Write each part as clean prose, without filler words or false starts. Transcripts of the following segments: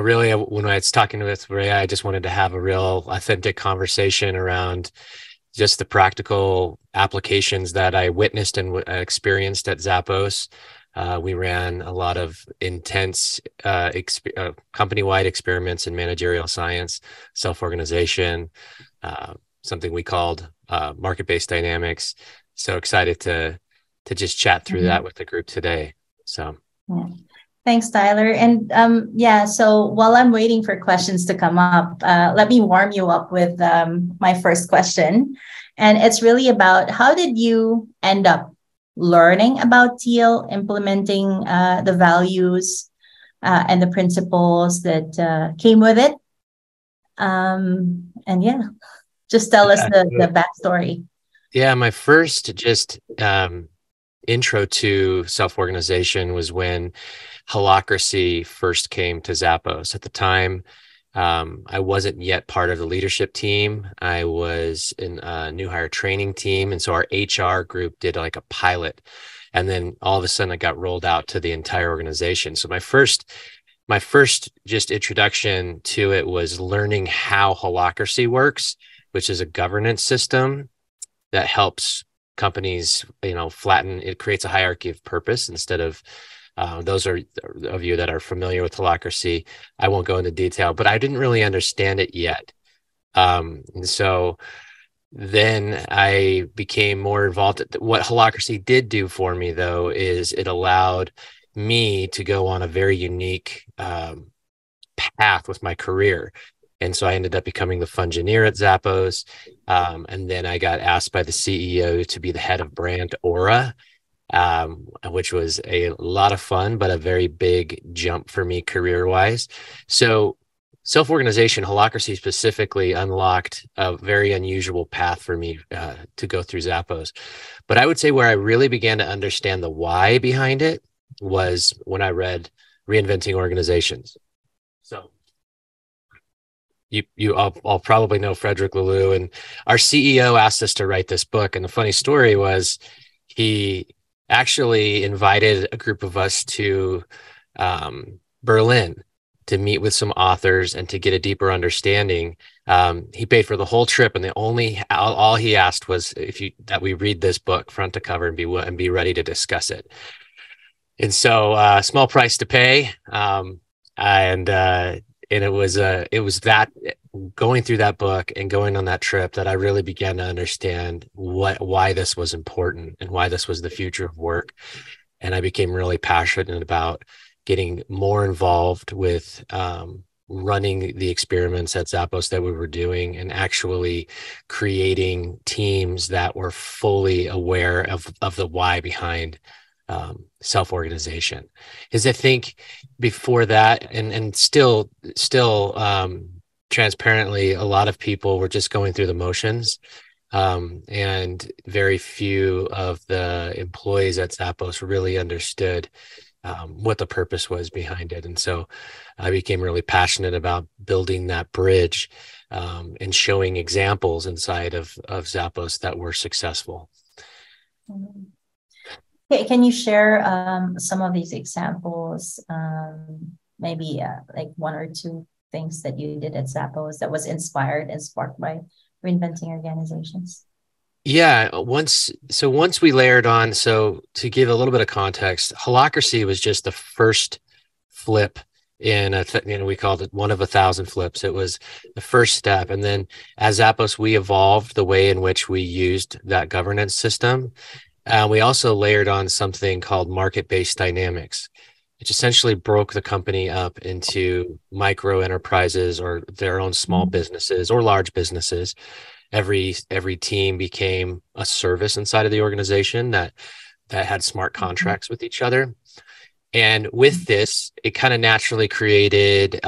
really when I was talking with Ray, I just wanted to have a real authentic conversation around just the practical applications that I witnessed and experienced at Zappos. We ran a lot of intense company-wide experiments in managerial science, self-organization, something we called market-based dynamics. So excited to just chat through that Mhm. with the group today. So Yeah. Thanks, Tyler. And yeah, so while I'm waiting for questions to come up, let me warm you up with my first question. And it's really about how did you end up learning about teal, implementing the values and the principles that came with it? And yeah, just tell us yeah, the backstory. yeah. My first just intro to self-organization was when Holacracy first came to Zappos. At the time, I wasn't yet part of the leadership team. I was in a new hire training team. And so our HR group did like a pilot. And then all of a sudden it got rolled out to the entire organization. So my first just introduction to it was learning how Holacracy works, which is a governance system that helps companies, flatten. It creates a hierarchy of purpose instead of those are of you that are familiar with holacracy. I won't go into detail, but I didn't really understand it yet. And so then I became more involved. What holacracy did do for me, though, is it allowed me to go on a very unique path with my career. And so I ended up becoming the Fungineer at Zappos. And then I got asked by the CEO to be the head of brand Aura, which was a lot of fun, but a very big jump for me career wise. So self-organization, holacracy specifically, unlocked a very unusual path for me to go through Zappos. But I would say where I really began to understand the why behind it was when I read Reinventing Organizations. So you all probably know Frederick Laloux, and our CEO asked us to write this book. And the funny story was he actually invited a group of us to Berlin to meet with some authors and to get a deeper understanding. He paid for the whole trip, and the only all he asked was that we read this book front to cover and be ready to discuss it. And so, small price to pay. And it was that going through that book and going on that trip that I really began to understand why this was important and why this was the future of work. And I became really passionate about getting more involved with running the experiments at Zappos that we were doing and actually creating teams that were fully aware of the why behind self-organization. Because I think before that, and still transparently, a lot of people were just going through the motions, and very few of the employees at Zappos really understood what the purpose was behind it. And so I became really passionate about building that bridge, and showing examples inside of Zappos that were successful. Mhm. Okay, can you share some of these examples? Maybe like one or two things that you did at Zappos that was inspired and sparked by reinventing organizations. Yeah, once we layered on, so to give a little bit of context, Holacracy was just the first flip we called it one of 1,000 flips. It was the first step. And then as Zappos, we evolved the way in which we used that governance system. We also layered on something called market-based dynamics, which essentially broke the company up into micro enterprises or their own small Mhm. businesses or large businesses. Every team became a service inside of the organization that had smart Mhm. contracts with each other. And with this, it kind of naturally created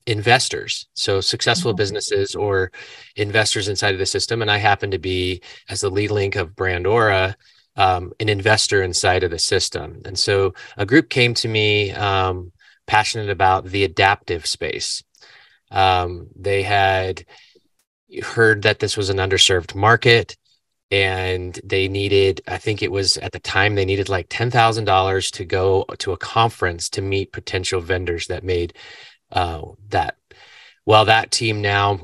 investors, so successful Mhm. businesses or investors inside of the system. And I happen to be, as the lead link of Brand Aura, an investor inside of the system. And so a group came to me, passionate about the adaptive space. They had heard that this was an underserved market, and they needed, I think it was at the time, they needed like $10,000 to go to a conference to meet potential vendors that made that. Well, that team now,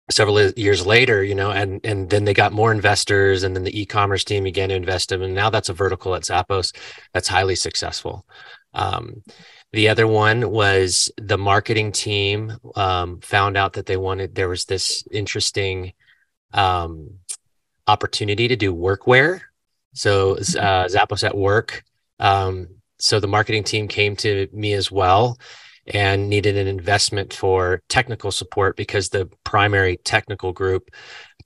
several years later, and then they got more investors, and then the e-commerce team began to invest in, and now that's a vertical at Zappos that's highly successful. The other one was the marketing team found out that there was this interesting opportunity to do workwear. So Zappos at Work. So the marketing team came to me as well and needed an investment for technical support because the primary tech group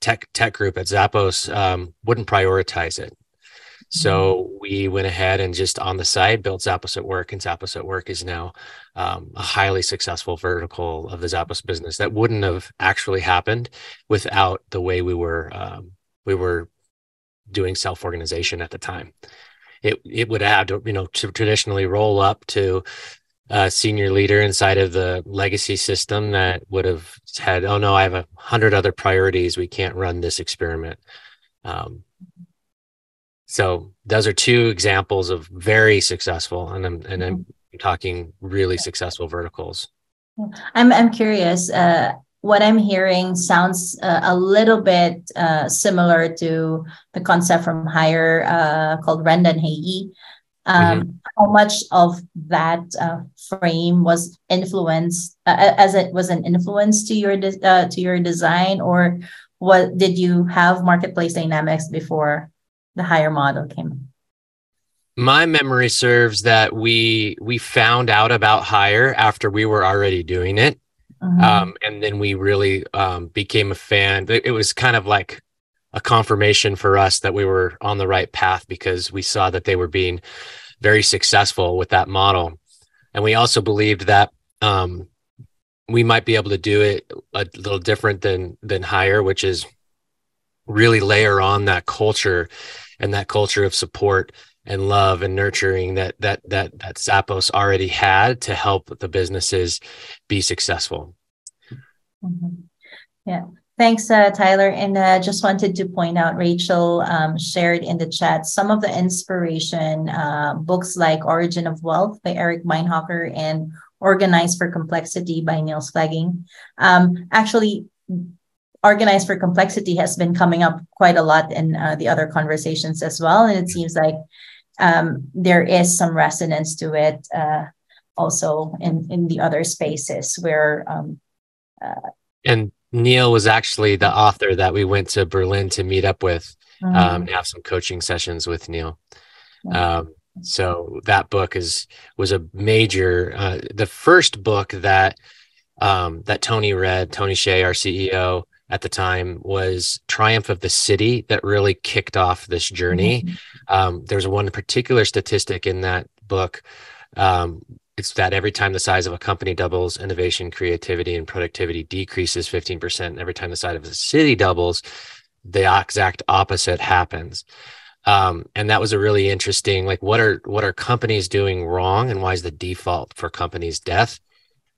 at Zappos wouldn't prioritize it. So we went ahead and just on the side built Zappos at Work, and Zappos at Work is now a highly successful vertical of the Zappos business that wouldn't have actually happened without the way we were doing self-organization at the time. It would have to, to traditionally roll up to a senior leader inside of the legacy system that would have had, oh no, I have 100 other priorities. We can't run this experiment. So those are two examples of very successful, and I'm talking really successful verticals. I'm curious. What I'm hearing sounds a little bit similar to the concept from Hire called Renda and Hayi. How much of that frame was influenced, as it was an influence to your design, or what did you have marketplace dynamics before the Hire model came? My memory serves that we found out about Hire after we were already doing it. And then we really became a fan. It was kind of like a confirmation for us that we were on the right path because we saw that they were being very successful with that model. And we also believed that we might be able to do it a little different than Hire, which is really layer on that culture and that culture of support and love and nurturing that Zappos already had to help the businesses be successful. Yeah. Thanks, Tyler. And just wanted to point out, Rachel shared in the chat some of the inspiration books like Origin of Wealth by Eric Meinhocker and Organized for Complexity by Niels Flagging. Actually, Organized for Complexity has been coming up quite a lot in the other conversations as well. And it seems like there is some resonance to it also in the other spaces where... and Neil was actually the author that we went to Berlin to meet up with, and have some coaching sessions with Neil. So that book was a major, the first book that Tony read, Tony Hsieh, our CEO at the time, was Triumph of the City, that really kicked off this journey. There's one particular statistic in that book. It's that every time the size of a company doubles, innovation, creativity, and productivity decreases 15%. Every time the size of a city doubles, the exact opposite happens. And that was a really interesting, like, what are companies doing wrong, and why is the default for companies death?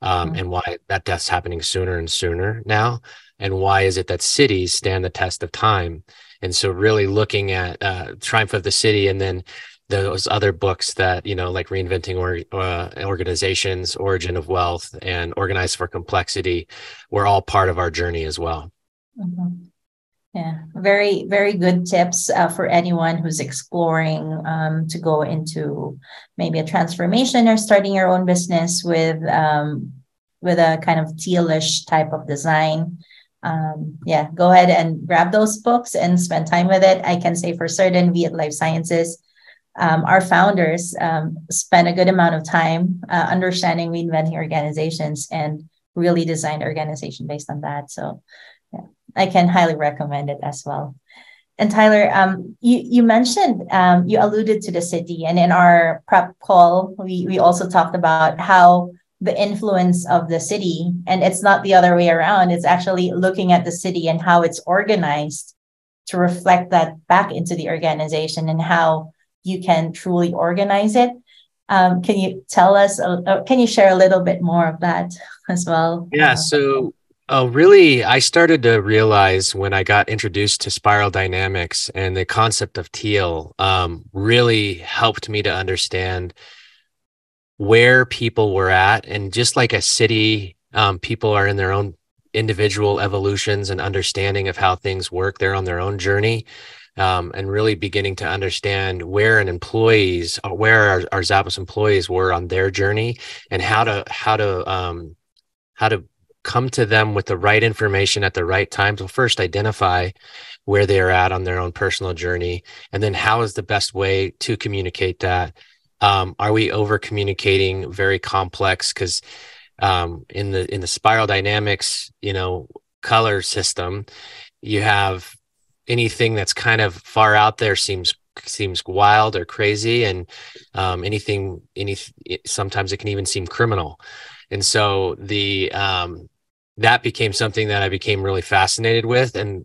And why that death's happening sooner and sooner now? And why is it that cities stand the test of time? And so really looking at Triumph of the City, and then those other books that, like Reinventing Organizations, Origin of Wealth, and Organized for Complexity, were all part of our journey as well. Yeah, very, very good tips for anyone who's exploring to go into maybe a transformation or starting your own business with a kind of tealish type of design. Yeah, go ahead and grab those books and spend time with it. I can say for certain, we at Life Sciences, our founders spent a good amount of time understanding reinventing organizations and really designed the organization based on that. So yeah, I can highly recommend it as well. And Tyler, you mentioned, you alluded to the city, and in our prep call, we also talked about how the influence of the city, and it's not the other way around. It's actually looking at the city and how it's organized to reflect that back into the organization and how you can truly organize it. Can you tell us, can you share a little bit more of that as well? Yeah, so really, I started to realize when I got introduced to spiral dynamics and the concept of teal really helped me to understand where people were at. And just like a city, people are in their own individual evolutions and understanding of how things work. They're on their own journey, and really beginning to understand where our Zappos employees were on their journey, and how to come to them with the right information at the right time. So first identify where they're at on their own personal journey, and then how is the best way to communicate that. Are we over communicating very complex? Because in the spiral dynamics, color system, you have anything that's kind of far out there seems wild or crazy, and sometimes it can even seem criminal. And so that became something that I became really fascinated with. And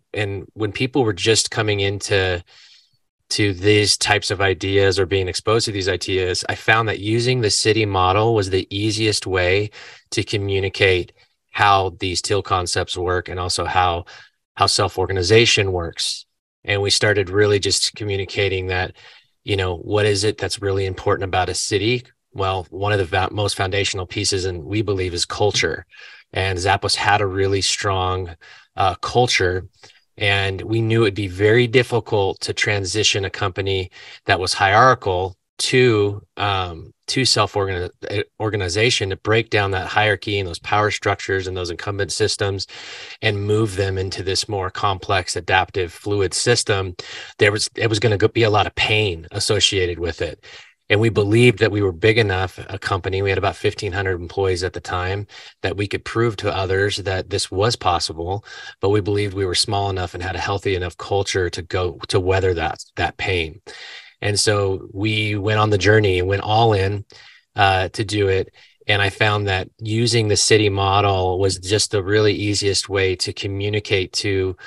when people were just coming into these types of ideas or being exposed to these ideas, I found that using the city model was the easiest way to communicate how these teal concepts work, and also how self-organization works. And we started really just communicating that, what is it that's really important about a city? Well, one of the most foundational pieces, and we believe, is culture. And Zappos had a really strong culture, and we knew it'd be very difficult to transition a company that was hierarchical to self-organization, to break down that hierarchy and those power structures and those incumbent systems and move them into this more complex, adaptive, fluid system. It was going to be a lot of pain associated with it. And we believed that we were big enough a company, we had about 1,500 employees at the time, that we could prove to others that this was possible. But we believed we were small enough and had a healthy enough culture to weather that pain. And so we went on the journey and went all in to do it. And I found that using the city model was just the really easiest way to communicate to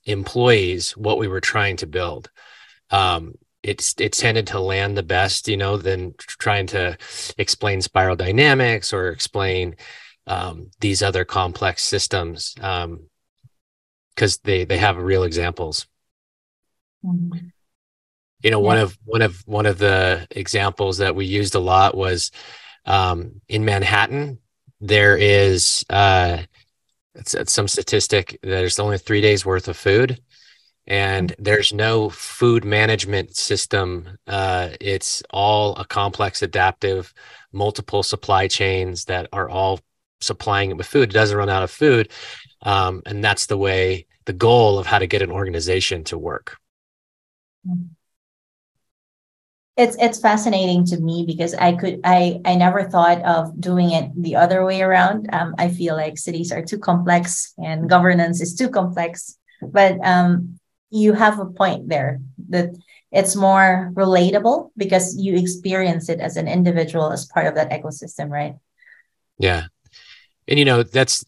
employees what we were trying to build. It tended to land the best, than trying to explain spiral dynamics or explain these other complex systems, because they have real examples. Mm-hmm. Yeah. One of the examples that we used a lot was in Manhattan. There is it's some statistic. There's only 3 days worth of food. And there's no food management system. It's all a complex, adaptive, multiple supply chains that are all supplying it with food. It doesn't run out of food. And that's the goal of how to get an organization to work. It's fascinating to me because I never thought of doing it the other way around. I feel like cities are too complex and governance is too complex. But you have a point there that it's more relatable because you experience it as an individual, as part of that ecosystem, right? Yeah. And that's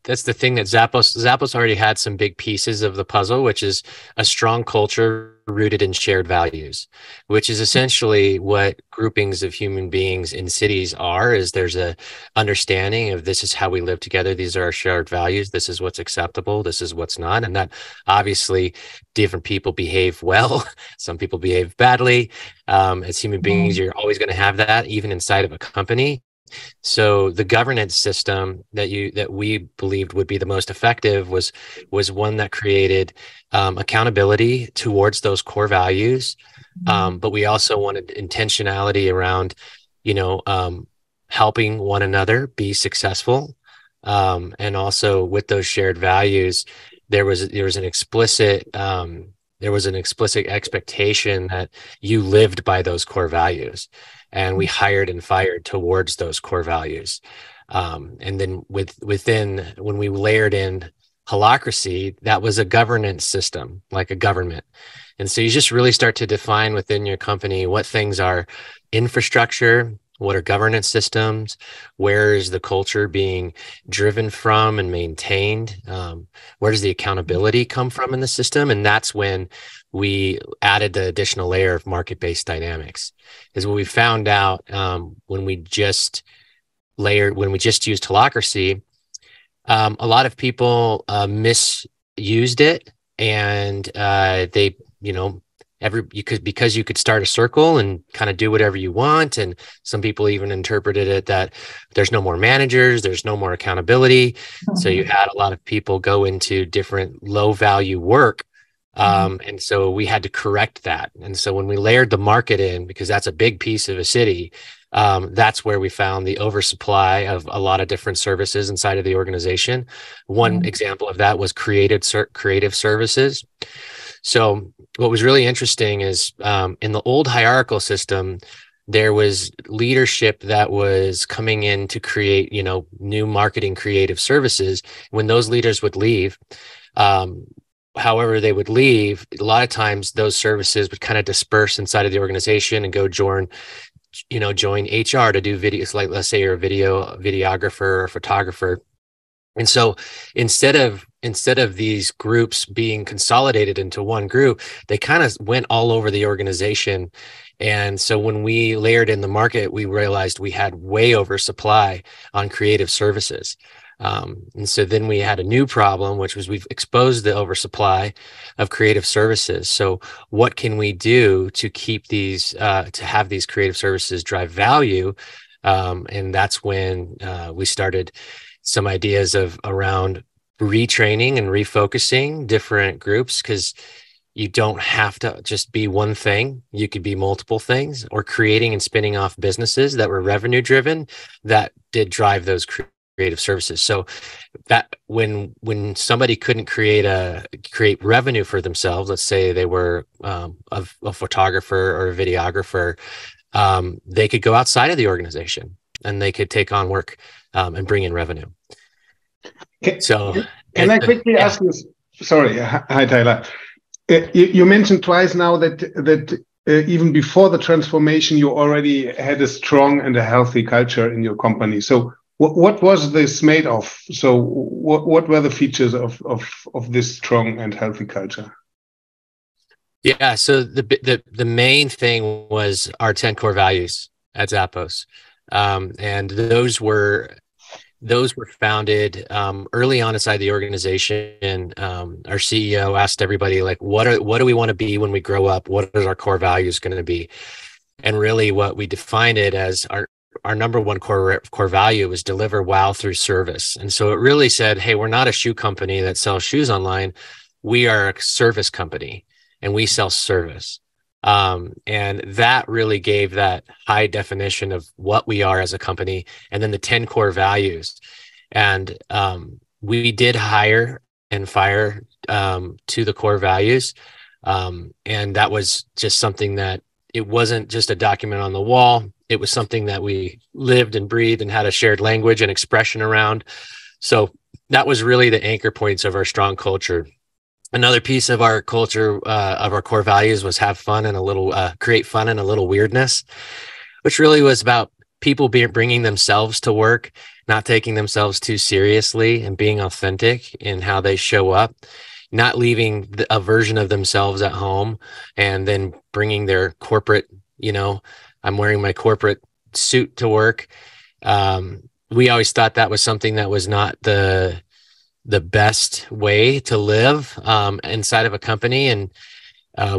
the thing, that Zappos already had some big pieces of the puzzle, which is a strong culture rooted in shared values, which is essentially what groupings of human beings in cities are. Is there's a understanding of, this is how we live together, these are our shared values, this is what's acceptable, this is what's not. And that obviously different people behave well, some people behave badly. As human beings, you're always going to have that, even inside of a company. So the governance system that we believed would be the most effective was one that created accountability towards those core values, but we also wanted intentionality around, helping one another be successful, and also with those shared values, there was an explicit expectation that you lived by those core values. And we hired and fired towards those core values. And then when we layered in holacracy, that was a governance system, like a government. And so you just really start to define within your company what things are infrastructure, what are governance systems, where is the culture being driven from and maintained, where does the accountability come from in the system. And that's when we added the additional layer of market-based dynamics. Is what we found out when we just used holacracy, a lot of people misused it, and they because you could start a circle and kind of do whatever you want. And some people even interpreted it that there's no more managers, there's no more accountability. So you had a lot of people go into different low value work. And so we had to correct that. And so when we layered the market in, because that's a big piece of a city, that's where we found the oversupply of a lot of different services inside of the organization. One example of that was creative services. So what was really interesting is in the old hierarchical system, there was leadership that was coming in to create, new marketing creative services. When those leaders would leave, however they would leave, a lot of times those services would kind of disperse inside of the organization and go join HR to do videos. Like, let's say you're a videographer or photographer. And so instead of these groups being consolidated into one group, they kind of went all over the organization. And so when we layered in the market, we realized we had way oversupply on creative services. And so then we had a new problem, which was we've exposed the oversupply of creative services. So what can we do to keep these, to have these creative services drive value? And that's when we started some ideas around retraining and refocusing different groups, because you don't have to just be one thing. You could be multiple things, or creating and spinning off businesses that were revenue driven that did drive those creative services. So that when somebody couldn't create revenue for themselves, let's say they were a photographer or a videographer, they could go outside of the organization and they could take on work and bring in revenue. Can I quickly ask you? Sorry, hi Tyler. You mentioned twice now that even before the transformation, you already had a strong and a healthy culture in your company. So what was this made of? So what were the features of this strong and healthy culture? Yeah, so the main thing was our 10 core values at Zappos, and those were founded early on inside the organization. Our CEO asked everybody, like, what do we want to be when we grow up? What is our core values going to be? And really what we defined it as our number one core value was deliver wow through service. And so it really said, hey, we're not a shoe company that sells shoes online. We are a service company and we sell service. And that really gave that high definition of what we are as a company, and then the 10 core values. And we did hire and fire to the core values. And that was just something that it wasn't just a document on the wall. It was something that we lived and breathed and had a shared language and expression around. So that was really the anchor points of our strong culture. Another piece of our culture, of our core values, was have fun and create fun and a little weirdness, which really was about people bringing themselves to work, not taking themselves too seriously, and being authentic in how they show up, not leaving a version of themselves at home and then bringing their corporate, I'm wearing my corporate suit to work. We always thought that was something that was not the best way to live inside of a company. And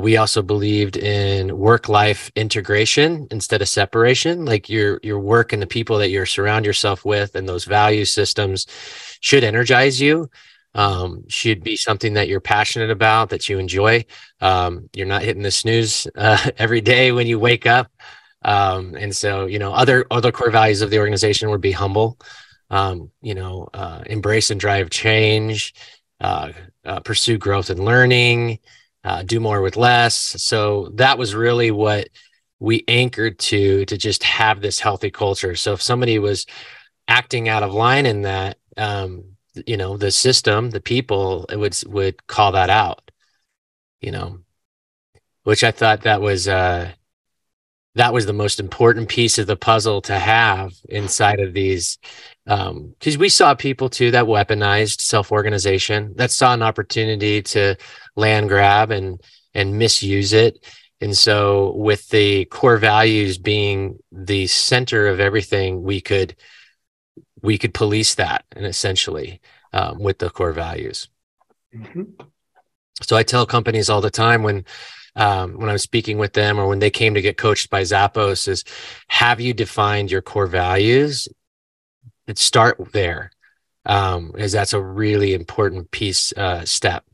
we also believed in work-life integration instead of separation. Like your work and the people that you surround yourself with and those value systems should energize you, should be something that you're passionate about, that you enjoy. You're not hitting the snooze every day when you wake up. And so, other core values of the organization would be humble, embrace and drive change, pursue growth and learning, do more with less. So that was really what we anchored to just have this healthy culture. So if somebody was acting out of line in that, the system, the people, it would call that out, which I thought that was the most important piece of the puzzle to have inside of these, because we saw people too that weaponized self-organization, that saw an opportunity to land grab and misuse it. And so with the core values being the center of everything, we could police that, and essentially with the core values. Mm-hmm. So I tell companies all the time, when when I was speaking with them or when they came to get coached by Zappos is, have you defined your core values? Let's start there, as that's a really important step.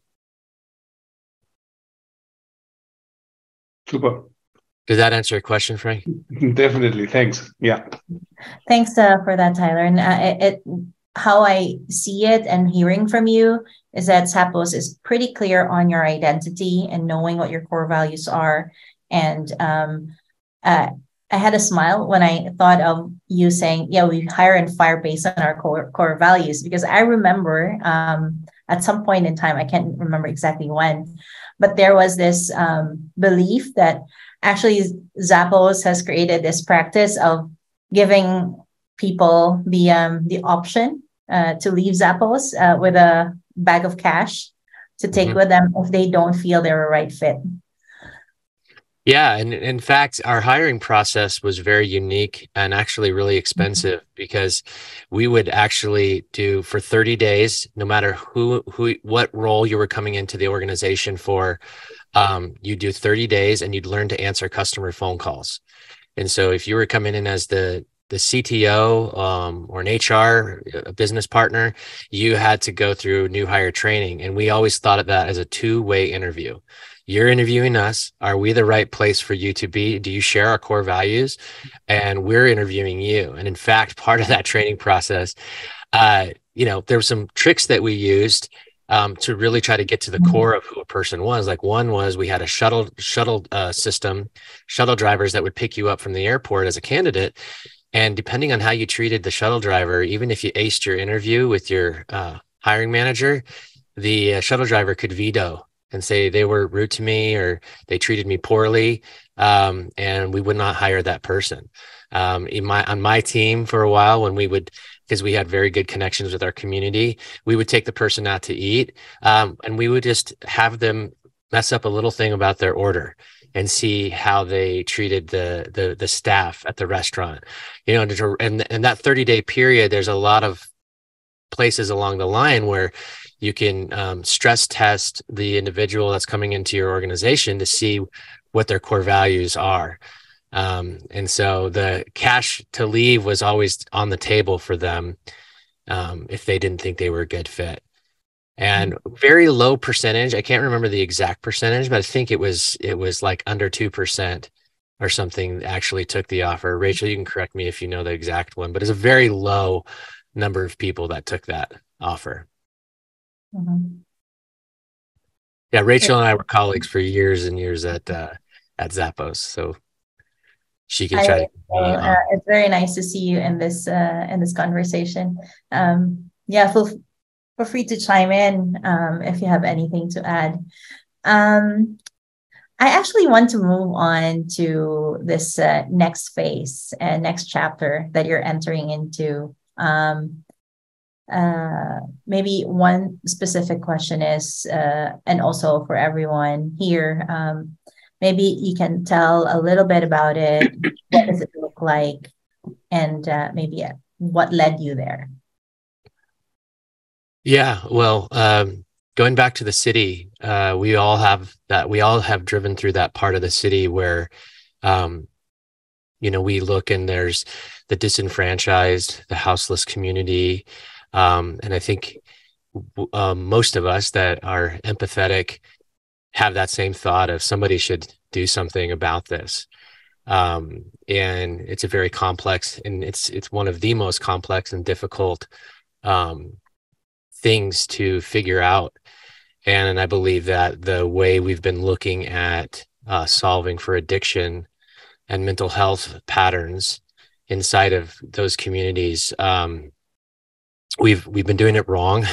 Super. Does that answer your question, Frank? Definitely. Thanks. Yeah. Thanks for that, Tyler. And how I see it and hearing from you is that Zappos is pretty clear on your identity and knowing what your core values are. And I had a smile when I thought of you saying, yeah, we hire and fire based on our core values, because I remember at some point in time, I can't remember exactly when, but there was this belief that actually Zappos has created this practice of giving people the option to leave Zappos with a bag of cash to take with them if they don't feel they're a right fit. Yeah, and in fact, our hiring process was very unique and actually really expensive, because we would actually do for 30 days, no matter what role you were coming into the organization for, you do 30 days and you'd learn to answer customer phone calls. And so if you were coming in as the CTO or an HR, a business partner, you had to go through new hire training. And we always thought of that as a two-way interview. You're interviewing us. Are we the right place for you to be? Do you share our core values? And we're interviewing you. And in fact, part of that training process, there were some tricks that we used to really try to get to the core of who a person was. Like, one was we had a shuttle system, shuttle drivers that would pick you up from the airport as a candidate. And depending on how you treated the shuttle driver, even if you aced your interview with your hiring manager, the shuttle driver could veto and say they were rude to me or they treated me poorly, and we would not hire that person. On my team for a while, when we would, because we had very good connections with our community, we would take the person out to eat, and we would just have them mess up a little thing about their order and see how they treated the staff at the restaurant. And that 30-day period, there's a lot of places along the line where you can stress test the individual that's coming into your organization to see what their core values are. And so the cash to leave was always on the table for them if they didn't think they were a good fit. And very low percentage, I can't remember the exact percentage, but I think it was like under 2% or something actually took the offer. Rachel, you can correct me if you know the exact one, but it's a very low number of people that took that offer. Yeah, Rachel and I were colleagues for years and years at Zappos, so she can try to. It's very nice to see you in this conversation. Feel free to chime in if you have anything to add. I actually want to move on to this next phase and next chapter that you're entering into. Maybe one specific question is, and also for everyone here, maybe you can tell a little bit about it. What does it look like? And maybe what led you there? Yeah, well, going back to the city, we all have driven through that part of the city where, we look and there's the disenfranchised, the houseless community. And I think most of us that are empathetic have that same thought of somebody should do something about this. And it's a very complex, and it's one of the most complex and difficult things to figure out. And I believe that the way we've been looking at solving for addiction and mental health patterns inside of those communities, we've been doing it wrong.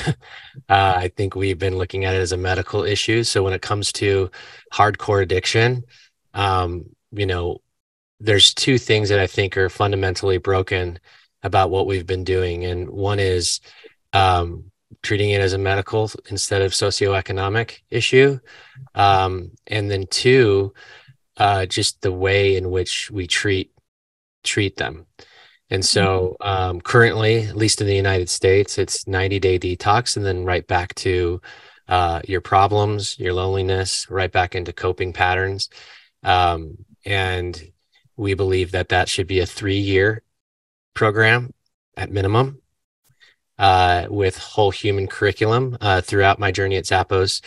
I think we've been looking at it as a medical issue. So when it comes to hardcore addiction, there's two things that I think are fundamentally broken about what we've been doing. And one is treating it as a medical instead of socioeconomic issue. And then two, just the way in which we treat them. And so currently, at least in the United States, it's 90-day detox and then right back to your problems, your loneliness, right back into coping patterns. And we believe that that should be a 3-year program at minimum, with whole human curriculum. Throughout my journey at Zappos,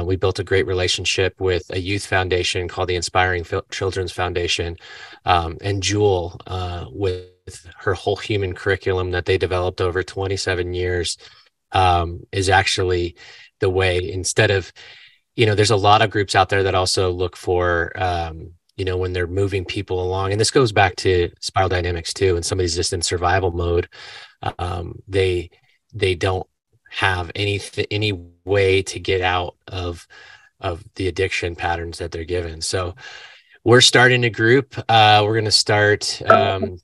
we built a great relationship with a youth foundation called the Inspiring Children's Foundation, and Jewel, with her whole human curriculum that they developed over 27 years, is actually the way. Instead of, there's a lot of groups out there that also look for, when they're moving people along, and this goes back to spiral dynamics too, and somebody's just in survival mode, they don't have any way to get out of the addiction patterns that they're given. So we're starting a group. We're going to start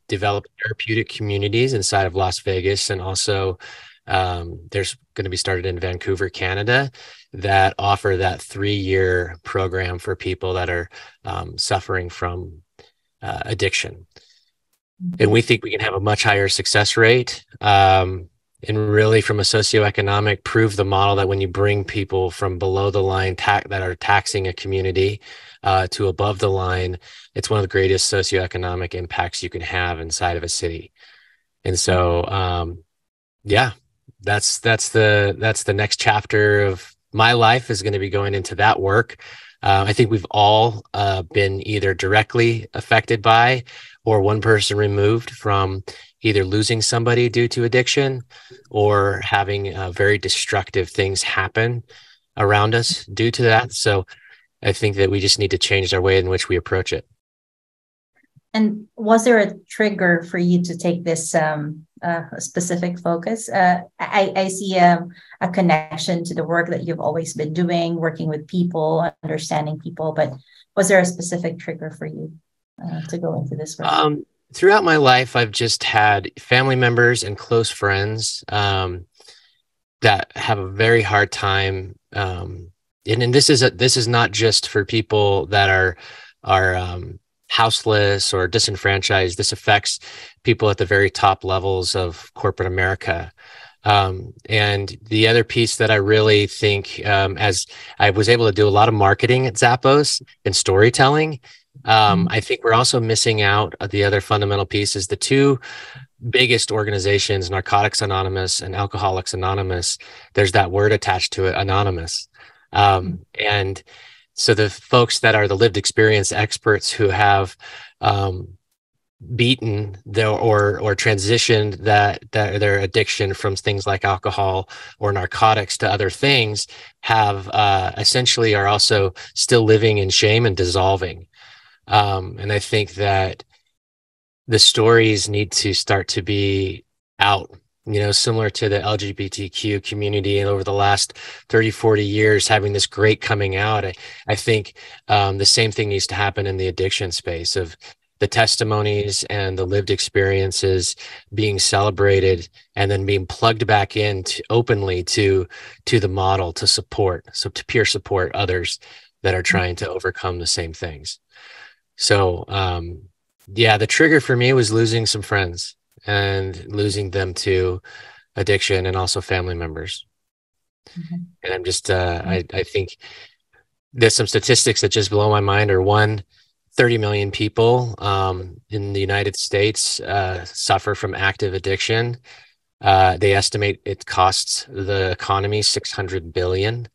developing therapeutic communities inside of Las Vegas, and also there's going to be started in Vancouver, Canada, that offer that 3-year program for people that are suffering from addiction. And we think we can have a much higher success rate, and really, from a socioeconomic, prove the model that when you bring people from below the line that are taxing a community to above the line, it's one of the greatest socioeconomic impacts you can have inside of a city. And so, yeah, that's the next chapter of my life, is going to be going into that work. I think we've all been either directly affected by, or one person removed from, either losing somebody due to addiction, or having very destructive things happen around us due to that. So I think that we just need to change our way in which we approach it. And was there a trigger for you to take this specific focus? I see a connection to the work that you've always been doing, working with people, understanding people, but was there a specific trigger for you to go into this work? Throughout my life, I've just had family members and close friends that have a very hard time. And this is not just for people that are houseless or disenfranchised. This affects people at the very top levels of corporate America. And the other piece that I really think, as I was able to do a lot of marketing at Zappos and storytelling, I think we're also missing out the other fundamental pieces. The two biggest organizations, Narcotics Anonymous and Alcoholics Anonymous, there's that word attached to it, anonymous. And so the folks that are the lived experience experts who have beaten or transitioned their addiction from things like alcohol or narcotics to other things, have essentially are also still living in shame and dissolving. And I think that the stories need to start to be out, similar to the LGBTQ community, and over the last 30, 40 years, having this great coming out. I think the same thing needs to happen in the addiction space, of the testimonies and the lived experiences being celebrated, and then being plugged back in openly to the model, to peer support others that are trying to overcome the same things. So, yeah, the trigger for me was losing some friends and losing them to addiction, and also family members. And I'm just, I think there's some statistics that just blow my mind. Or 30 million people in the United States suffer from active addiction. They estimate it costs the economy $600 billion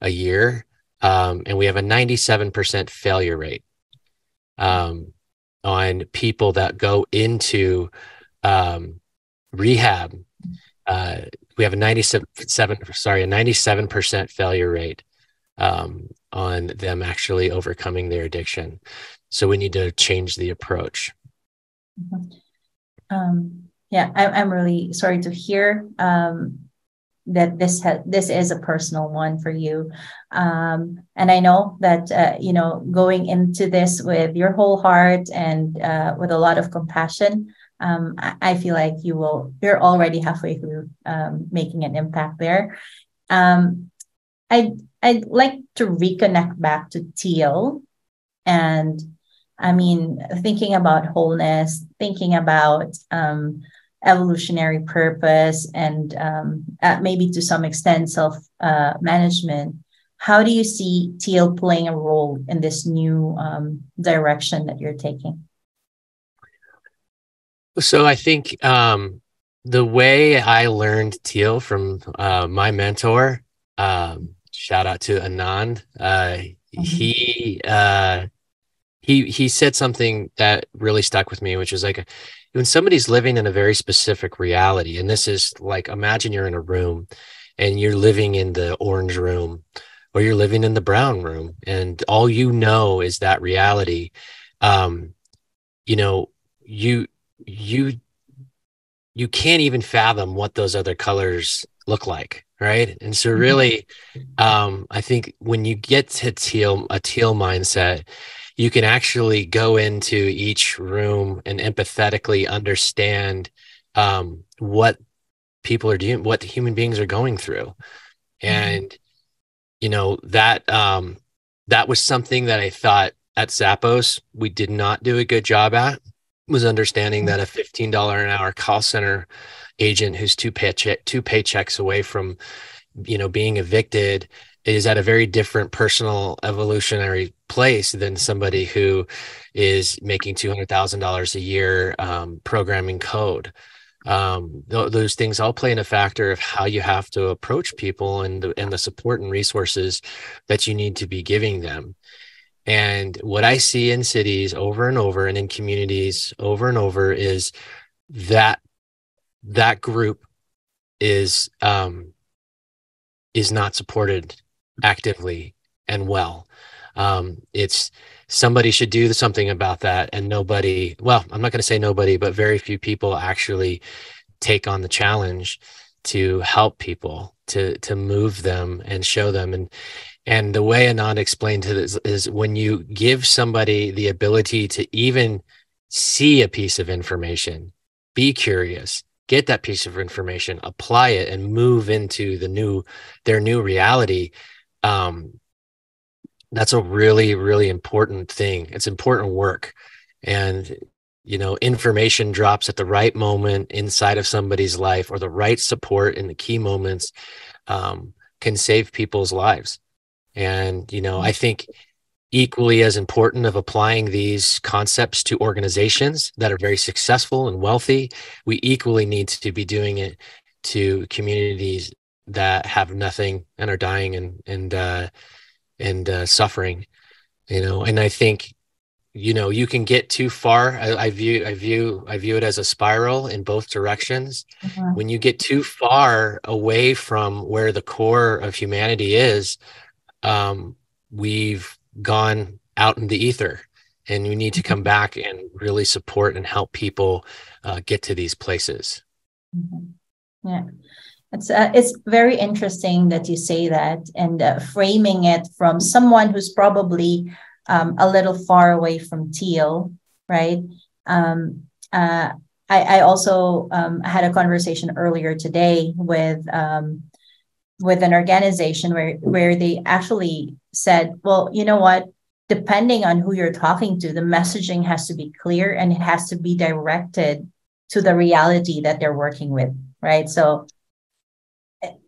a year. And we have a 97% failure rate on people that go into rehab. We have a 97% failure rate on them actually overcoming their addiction. So we need to change the approach. Yeah, I'm really sorry to hear that this is a personal one for you, and I know that going into this with your whole heart and with a lot of compassion, I feel like you're already halfway through making an impact there. I'd like to reconnect back to Teal, and I mean, thinking about wholeness, thinking about evolutionary purpose, and maybe to some extent self management. How do you see teal playing a role in this new direction that you're taking? So I think the way I learned teal from my mentor, shout out to Anand, he said something that really stuck with me, which is like, when somebody's living in a very specific reality, and this is like, imagine you're in a room and you're living in the orange room, or you're living in the brown room, and all you know is that reality. You know, you you you can't even fathom what those other colors look like, right? And so really, I think when you get to a teal mindset, you can actually go into each room and empathetically understand what people are doing, what human beings are going through. And you know, that that was something that I thought at Zappos we did not do a good job at, was understanding that a $15 an hour call center agent who's two paychecks away from, you know, being evicted is at a very different personal evolutionary place than somebody who is making $200,000 a year programming code. Those things all play in a factor of how you have to approach people, and the support and resources that you need to be giving them. And what I see in cities over and over, and in communities over and over, is that that group is not supported actively and well. It's somebody should do something about that, and nobody, well, I'm not going to say nobody, but very few people actually take on the challenge to help people, to move them and show them. And the way Anand explained it is when you give somebody the ability to even see a piece of information, be curious, get that piece of information, apply it, and move into their new reality. That's a really, really important thing. It's important work. And, you know, information drops at the right moment inside of somebody's life, or the right support in the key moments can save people's lives. And, you know, I think equally as important of applying these concepts to organizations that are very successful and wealthy, we equally need to be doing it to communities that have nothing and are dying and suffering, you know. And I think, you know, you can get too far. I view it as a spiral in both directions. When you get too far away from where the core of humanity is, we've gone out in the ether, and we need to come back and really support and help people get to these places. Yeah, it's very interesting that you say that, and framing it from someone who's probably a little far away from teal, right? I also had a conversation earlier today with an organization where they actually said, well, you know what, depending on who you're talking to, the messaging has to be clear, and it has to be directed to the reality that they're working with, right? So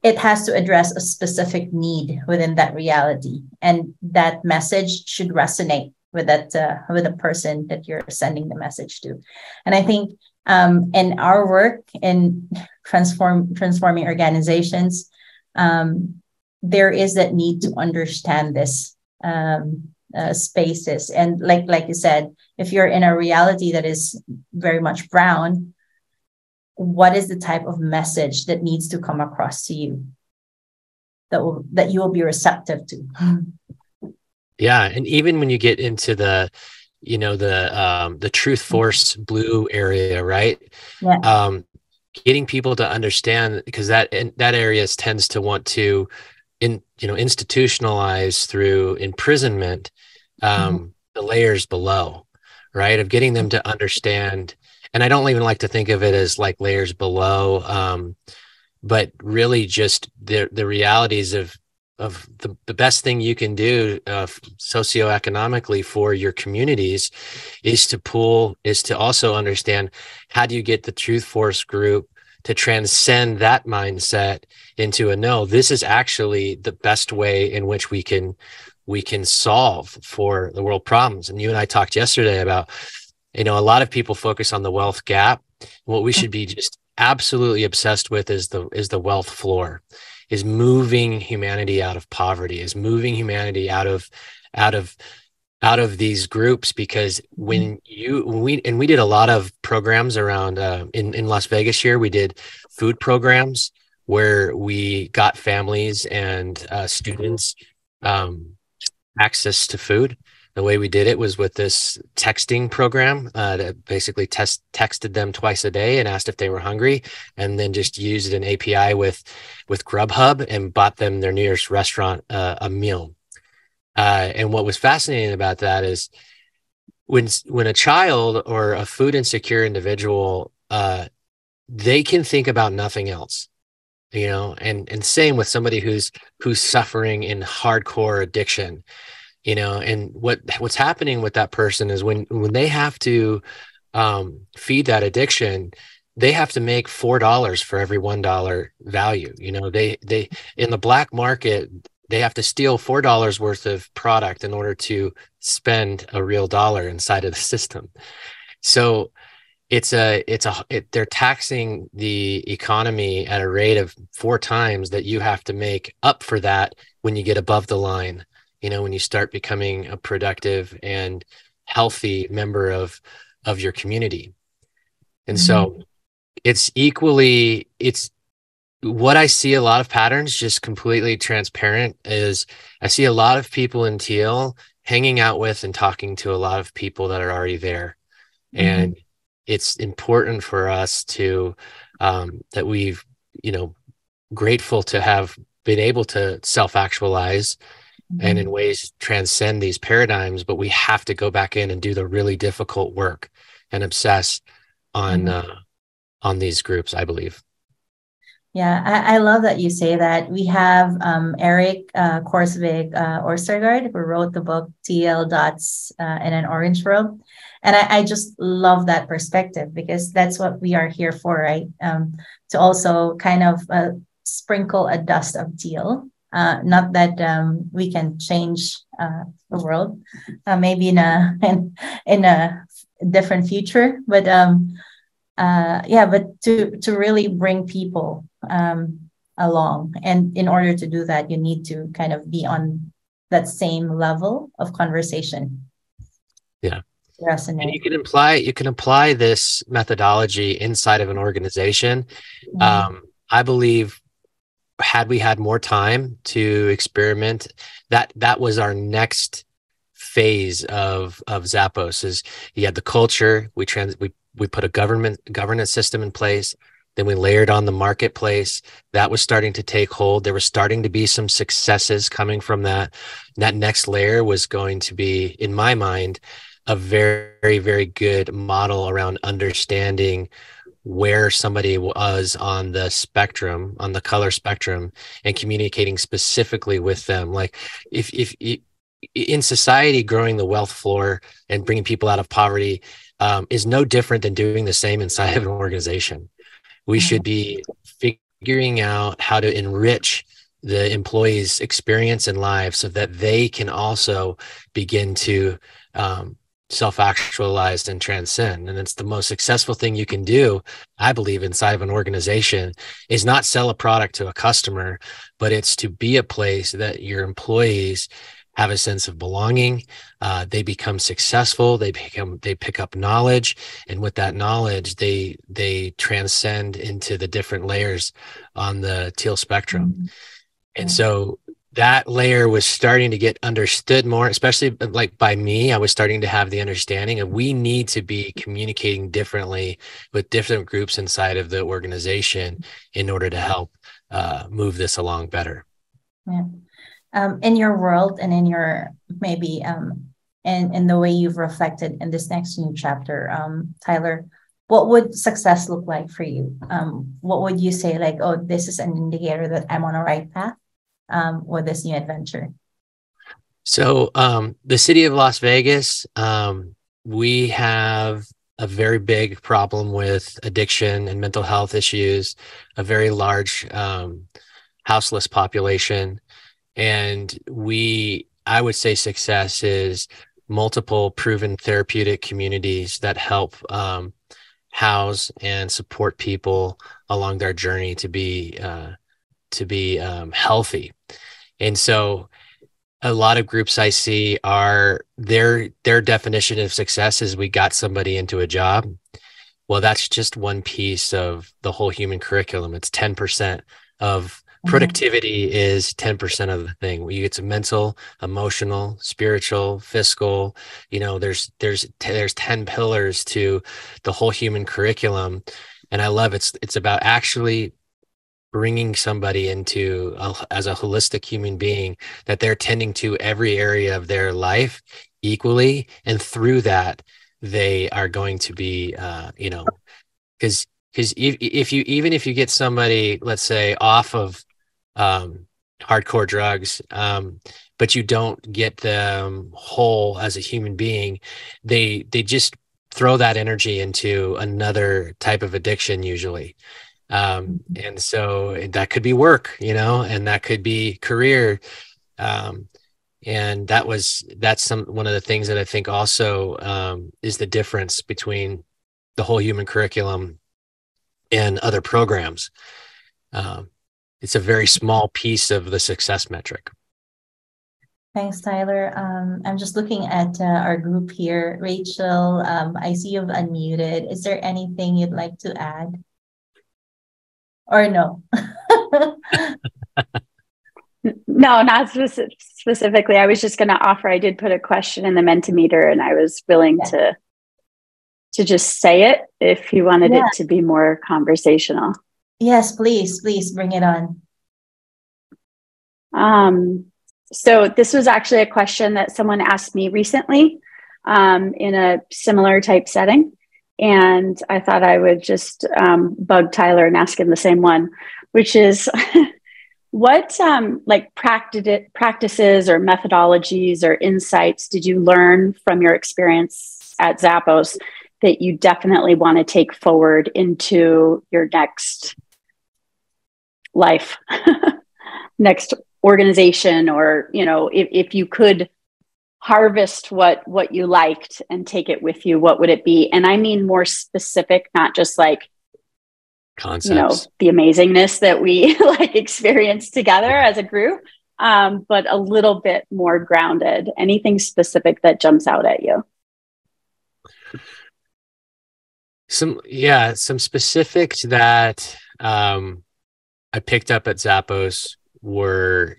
it has to address a specific need within that reality, and that message should resonate with that with the person that you're sending the message to. And I think in our work in transforming organizations, there is that need to understand this spaces. And like you said, if you're in a reality that is very much brown, what is the type of message that needs to come across to you that you will be receptive to? Yeah, and even when you get into the, you know, the truth force blue area, right? Yeah. Getting people to understand, because that area tends to want to institutionalize through imprisonment the layers below, right? Of getting them to understand. And I don't even like to think of it as like layers below, but really just the realities of the best thing you can do socioeconomically for your communities is to also understand, how do you get the Truth Force group to transcend that mindset into a, no, this is actually the best way in which we can solve for the world problems. And you and I talked yesterday about, a lot of people focus on the wealth gap. What we should be just absolutely obsessed with is the wealth floor, is moving humanity out of poverty, is moving humanity out of these groups. Because when we did a lot of programs around in Las Vegas here, we did food programs where we got families and students access to food. The way we did it was with this texting program that basically texted them twice a day and asked if they were hungry, and then just used an API with Grubhub and bought them their nearest restaurant a meal. And what was fascinating about that is when a child or a food insecure individual, they can think about nothing else, and same with somebody who's suffering in hardcore addiction. And what's happening with that person is when they have to feed that addiction, they have to make $4 for every $1 value. They in the black market, they have to steal $4 worth of product in order to spend a real dollar inside of the system. So they're taxing the economy at a rate of 4 times that you have to make up for that when you get above the line. When you start becoming a productive and healthy member of your community. And so it's what I see a lot of patterns, just completely transparent, is I see a lot of people in teal hanging out with and talking to a lot of people that are already there. And it's important for us to, that we've, grateful to have been able to self-actualize and in ways transcend these paradigms, but we have to go back in and do the really difficult work and obsess on these groups, I believe. Yeah, I love that you say that. We have Eric Korsvig Ostergaard, who wrote the book TL Dots in an Orange World. And I just love that perspective, because that's what we are here for, right? To also kind of sprinkle a dust of teal. Not that we can change the world, maybe in a different future, but but to really bring people along, and in order to do that, you need to kind of be on that same level of conversation. Yeah, resonate. and you can apply this methodology inside of an organization. I believe, had we had more time to experiment, that was our next phase of Zappos. Is you had the culture, we put a governance system in place, then we layered on the marketplace. That was starting to take hold. There was starting to be some successes coming from that. That next layer was going to be, in my mind, a very, very good model around understanding where somebody was on the spectrum, on the color spectrum, and communicating specifically with them. Like if in society, growing the wealth floor and bringing people out of poverty is no different than doing the same inside of an organization. We should be figuring out how to enrich the employees' experience in life so that they can also begin to self-actualized and transcend. And it's the most successful thing you can do, I believe, inside of an organization, is not sell a product to a customer, but it's to be a place that your employees have a sense of belonging. They become successful. They pick up knowledge, and with that knowledge, they transcend into the different layers on the teal spectrum. And so that layer was starting to get understood more, especially like by me. I was starting to have the understanding of, we need to be communicating differently with different groups inside of the organization in order to help move this along better. Yeah. In your world, and in your maybe in the way you've reflected in this next new chapter, Tyler, what would success look like for you? What would you say, like, oh, this is an indicator that I'm on a right path? with this new adventure? So the city of Las Vegas, we have a very big problem with addiction and mental health issues, a very large houseless population. And I would say success is multiple proven therapeutic communities that help house and support people along their journey to be healthy. And so a lot of groups I see are their definition of success is we got somebody into a job. Well, that's just one piece of the whole human curriculum. It's 10% of productivity is 10% of the thing. You get to mental, emotional, spiritual, fiscal, there's 10 pillars to the whole human curriculum. And I love it's about actually bringing somebody into as a holistic human being that they're tending to every area of their life equally. And through that, they are going to be, because if you get somebody, let's say, off of hardcore drugs, but you don't get them whole as a human being, they just throw that energy into another type of addiction usually. And so that could be work, and that could be career. And that's one of the things that I think also is the difference between the whole human curriculum and other programs. It's a very small piece of the success metric. Thanks, Tyler. I'm just looking at our group here. Rachel, I see you've unmuted. Is there anything you'd like to add? Or no? No, not specifically. I was just going to offer, I did put a question in the Mentimeter, and I was willing to just say it if you wanted it to be more conversational. Yes, please bring it on. So this was actually a question that someone asked me recently in a similar type setting. And I thought I would just bug Tyler and ask him the same one, which is what practices or methodologies or insights did you learn from your experience at Zappos that you definitely want to take forward into your next life, next organization, or, if you could harvest what you liked and take it with you, what would it be? And I mean more specific, not just like concepts, the amazingness that we experience together as a group, but a little bit more grounded. Anything specific that jumps out at you? Some specifics that I picked up at Zappos were,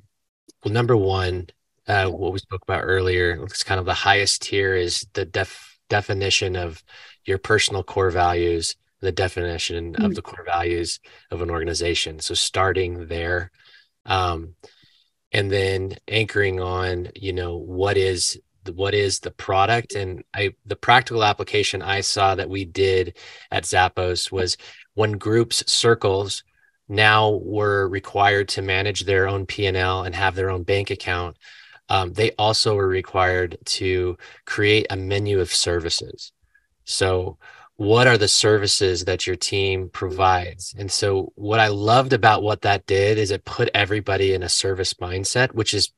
well, number one, what we spoke about earlier, it's kind of the highest tier is the definition of your personal core values, the definition of the core values of an organization. So starting there, and then anchoring on, what is the product. And the practical application I saw that we did at Zappos was when groups, circles now were required to manage their own P&L and have their own bank account. They also were required to create a menu of services. So what are the services that your team provides? And so what I loved about what that did is it put everybody in a service mindset, which is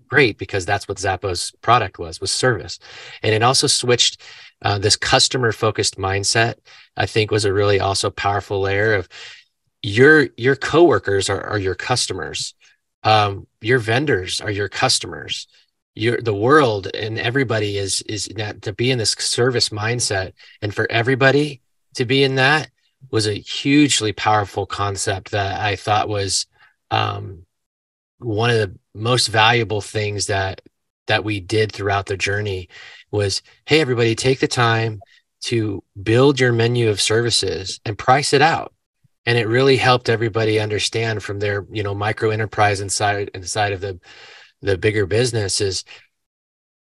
great because that's what Zappos product was service. And it also switched this customer focused mindset, I think, was a really also powerful layer of your coworkers are your customers. Your vendors are your customers. The world and everybody is to be in this service mindset, and for everybody to be in that was a hugely powerful concept that I thought was one of the most valuable things that we did throughout the journey was, hey, everybody, take the time to build your menu of services and price it out. And it really helped everybody understand from their, micro enterprise inside of the bigger business is,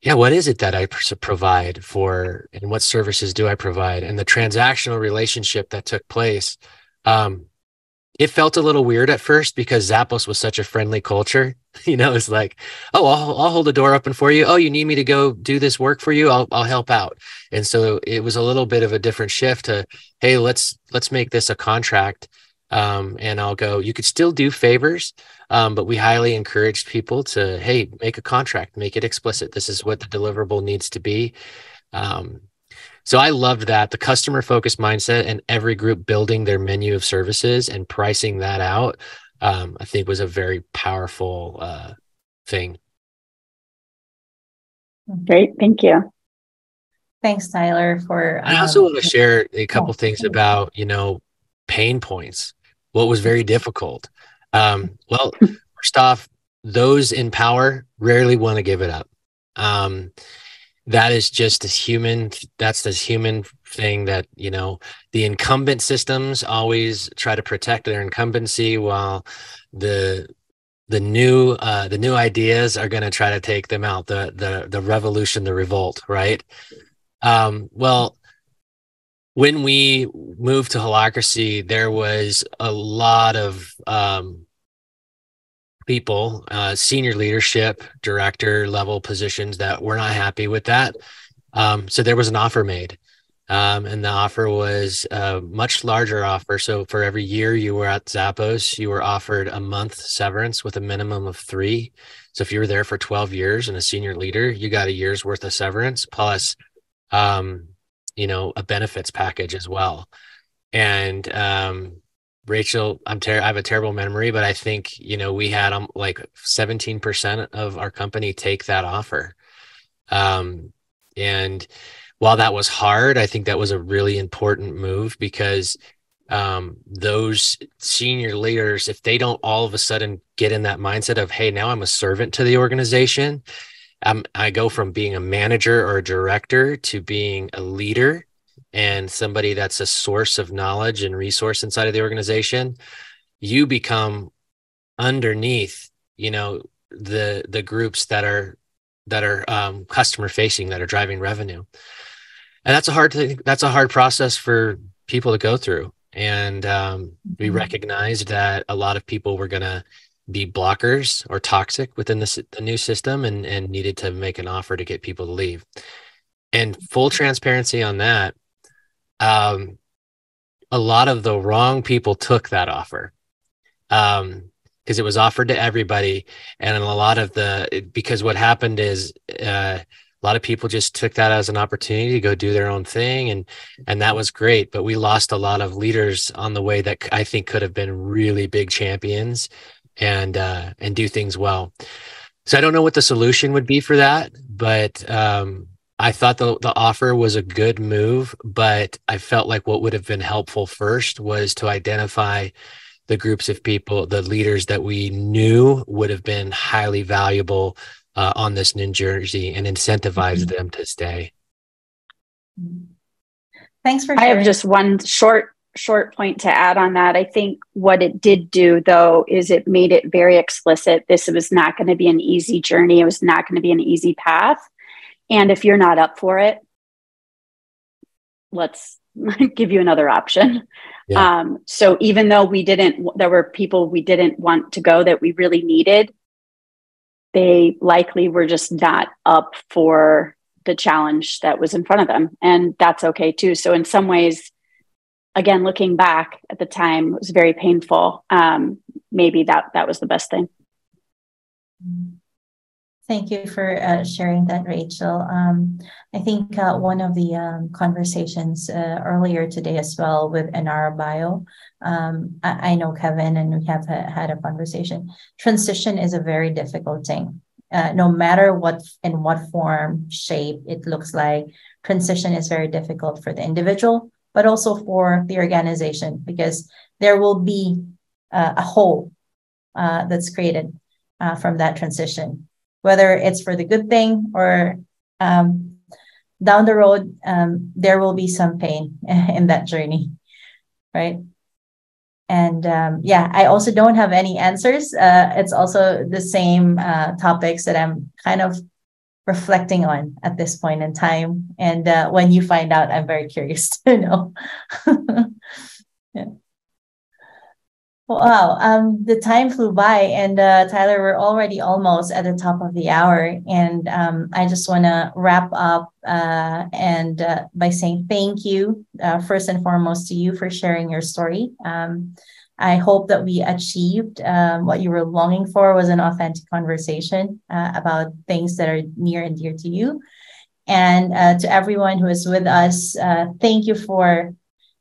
what is it that I provide for, and what services do I provide? And the transactional relationship that took place, it felt a little weird at first because Zappos was such a friendly culture. It's like, oh, I'll hold the door open for you. Oh, you need me to go do this work for you? I'll help out. And so it was a little bit of a different shift to, hey, let's make this a contract. And I'll go, you could still do favors, but we highly encouraged people to, hey, make a contract, make it explicit. This is what the deliverable needs to be. So I loved that, the customer focused mindset, and every group building their menu of services and pricing that out, I think was a very powerful thing. Great. Thank you. Thanks, Tyler, for I also want to share a couple things about, pain points, what was very difficult. Well, first off, those in power rarely want to give it up. That is just that's this human thing that, the incumbent systems always try to protect their incumbency, while the new ideas are going to try to take them out, the revolution, the revolt, right? Well, when we moved to Holacracy, there was a lot of people, senior leadership, director level positions, that were not happy with that. So there was an offer made, and the offer was a much larger offer. So for every year you were at Zappos, you were offered a month severance with a minimum of 3. So if you were there for 12 years and a senior leader, you got a year's worth of severance plus, a benefits package as well. And Rachel, I have a terrible memory, but I think, we had like 17% of our company take that offer. And while that was hard, I think that was a really important move, because those senior leaders, if they don't all of a sudden get in that mindset of, hey, now I'm a servant to the organization, I go from being a manager or a director to being a leader and somebody that's a source of knowledge and resource inside of the organization, you become underneath, the groups that are customer facing, that are driving revenue. And that's a hard thing. That's a hard process for people to go through. And we recognized that a lot of people were going to be blockers or toxic within the new system, and needed to make an offer to get people to leave. And full transparency on that, a lot of the wrong people took that offer, because it was offered to everybody. And because what happened is, a lot of people just took that as an opportunity to go do their own thing. And that was great. But we lost a lot of leaders on the way that I think could have been really big champions and do things well. So I don't know what the solution would be for that, but I thought the offer was a good move, but I felt like what would have been helpful first was to identify the groups of people, the leaders that we knew would have been highly valuable on this new journey, and incentivize them to stay. Thanks for sharing. I have just one short point to add on that. I think what it did do, though, is it made it very explicit. This was not going to be an easy journey. It was not going to be an easy path. And if you're not up for it, let's give you another option. Yeah. So even though there were people we didn't want to go that we really needed, they likely were just not up for the challenge that was in front of them. And that's okay too. So in some ways, again, looking back at the time, it was very painful. Maybe that was the best thing. Thank you for sharing that, Rachel. I think one of the conversations earlier today as well with Enara Bio, I know Kevin and we have had a conversation. Transition is a very difficult thing. No matter what form, shape it looks like, transition is very difficult for the individual, but also for the organization, because there will be a hole that's created from that transition, whether it's for the good thing or down the road, there will be some pain in that journey, right? And I also don't have any answers. It's also the same topics that I'm kind of reflecting on at this point in time. And when you find out, I'm very curious to know. Yeah. Wow, the time flew by, and Tyler, we're already almost at the top of the hour, and I just want to wrap up and by saying thank you, first and foremost, to you for sharing your story. I hope that we achieved what you were longing for, was an authentic conversation about things that are near and dear to you. And to everyone who is with us, thank you for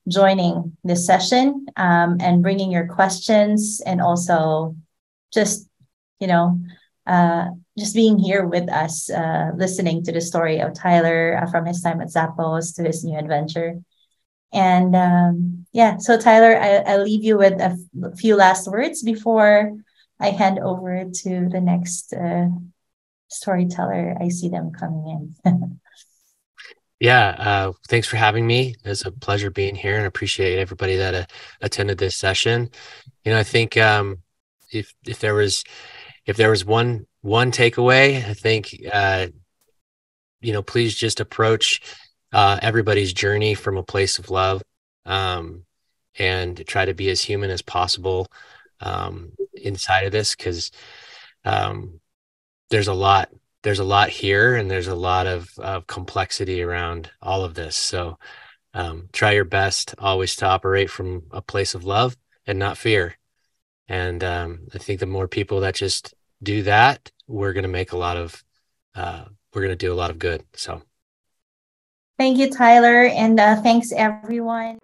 joining this session and bringing your questions, and also just, you know, just being here with us, listening to the story of Tyler from his time at Zappos to his new adventure. And yeah, so Tyler, I'll leave you with a few last words before I hand over to the next storyteller. I see them coming in. Yeah, thanks for having me. It's a pleasure being here, and appreciate everybody that attended this session. I think if there was one takeaway, I think please just approach everybody's journey from a place of love, and try to be as human as possible inside of this, because there's a lot here, and there's a lot of complexity around all of this. So try your best always to operate from a place of love and not fear. And I think the more people that just do that, we're going to make we're going to do a lot of good. So thank you, Tyler, and thanks everyone.